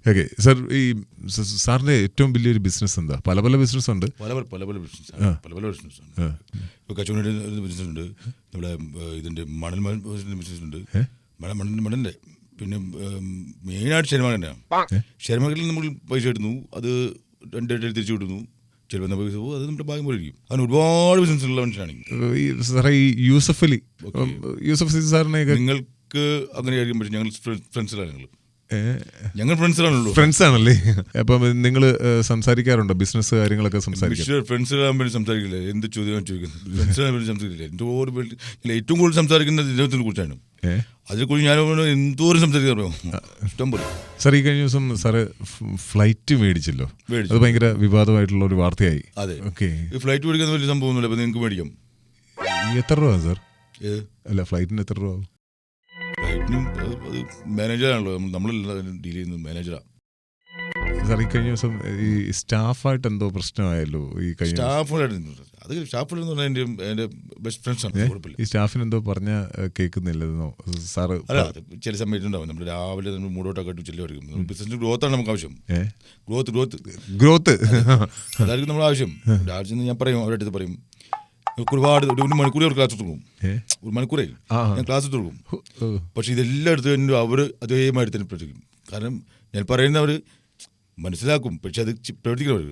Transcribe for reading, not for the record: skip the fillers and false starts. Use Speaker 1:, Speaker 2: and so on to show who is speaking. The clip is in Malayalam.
Speaker 1: ഓക്കെ സാർ, ഈ സാറിന്റെ ഏറ്റവും വലിയൊരു ബിസിനസ് എന്താ? പല പല ബിസിനസ് ഉണ്ട്.
Speaker 2: പല ബിസിനസ് ഉണ്ട്. ഇപ്പോൾ കച്ചവട ബിസിനസ് ഉണ്ട്, നമ്മുടെ ഇതിന്റെ മണൽ ബിസിനസ് ഉണ്ട്, മണലിന്റെ. പിന്നെ മെയിനായിട്ട് ഷെയർ മാർക്കറ്റ് തന്നെയാണ്. ഷെയർ മാർക്കറ്റിൽ നമ്മൾ പൈസ ഇടുന്നു, അത് 2 തിരിച്ചു വിടുന്നു, ചിലപ്പോൾ പൈസ പോകും, അത് നമ്മുടെ ഭാഗ്യം പോലെ ഇരിക്കും. അതിന് ഒരുപാട് ബിസിനസ് ഉള്ള മനുഷ്യനാണ്
Speaker 1: സാറേ. ഈ യൂസഫ് അലി സാറിനെ
Speaker 2: നിങ്ങൾക്ക് അങ്ങനെ ആയിരിക്കും, പക്ഷേ ഞങ്ങൾ ഫ്രണ്ട്സിലാണ്. ഞങ്ങൾ
Speaker 1: ഫ്രണ്ട്സ് ആണല്ലേ? അപ്പം നിങ്ങൾ സംസാരിക്കാറുണ്ടോ ബിസിനസ് കാര്യങ്ങളൊക്കെ?
Speaker 2: ഫ്രണ്ട്സിലാകുമ്പോൾ സംസാരിക്കില്ല, എന്ത് ചോദ്യമാണ് ചോദിക്കുന്നത്? ഫ്രണ്ട്സിലാകുമ്പോൾ സംസാരിക്കില്ല. ഏറ്റവും കൂടുതൽ സംസാരിക്കുന്നത് ഇതിനെ കുറിച്ചാണ്. അതിനെക്കുറിച്ച് ഞാൻ എന്തോരം സംസാരിക്കാറോ, ഇഷ്ടം പോലെ.
Speaker 1: സാർ, ഈ കഴിഞ്ഞ ദിവസം സാറ് ഫ്ലൈറ്റ് മേടിച്ചല്ലോ, അത് ഭയങ്കര വിവാദമായിട്ടുള്ള ഒരു വാർത്തയായി.
Speaker 2: അതെ, ഓക്കെ. ഈ ഫ്ലൈറ്റ് മേടിക്കുന്ന വലിയ സംഭവമൊന്നുമില്ല, അപ്പം നിങ്ങൾക്ക് മേടിക്കാം.
Speaker 1: എത്ര രൂപ സാർ? അല്ല, ഫ്ലൈറ്റിന് എത്ര രൂപ?
Speaker 2: ഫ്ലൈറ്റിനും അത് മാനേജറാണല്ലോ, നമ്മളല്ല ഡീൽ ചെയ്യുന്നത്, മാനേജറാണ്.
Speaker 1: സാർ, ഈ കഴിഞ്ഞ ദിവസം ഈ സ്റ്റാഫായിട്ട് എന്തോ പ്രശ്നമായല്ലോ? ഈ
Speaker 2: സ്റ്റാഫുകളെന്ന് പറഞ്ഞാൽ എൻ്റെ ബെസ്റ്റ് ഫ്രണ്ട്സാണ്.
Speaker 1: ഈ സ്റ്റാഫിന് എന്തോ പറഞ്ഞ കേൾക്കുന്നില്ലെന്നോ സാറ്?
Speaker 2: അല്ല, ചില സമയത്തുണ്ടാവും. നമ്മൾ രാവിലെ നമ്മൾ മൂടോട്ടൊക്കെ ഇട്ട് ചെല്ലുമായിരിക്കും. ബിസിനസ് ഗ്രോത്താണ് നമുക്ക് ആവശ്യം. ഗ്രോത്ത് അതായിരിക്കും നമ്മുടെ ആവശ്യം. രാവിലെ ഞാൻ പറയും, അവരുടെ അടുത്ത് പറയും, ഒരുപാട് 1 മണിക്കൂർ ക്ലാസ് തുടങ്ങും. 1 മണിക്കൂറേ ഞാൻ ക്ലാസ് തുടങ്ങും. പക്ഷെ ഇതെല്ലാം എടുത്ത് കഴിഞ്ഞു അവർ അതേമാതിരി തന്നെ പ്രവർത്തിക്കും. കാരണം ഞാൻ പറയുന്നവർ മനസ്സിലാക്കും, പക്ഷെ അത് പ്രവർത്തിക്കുന്നവർ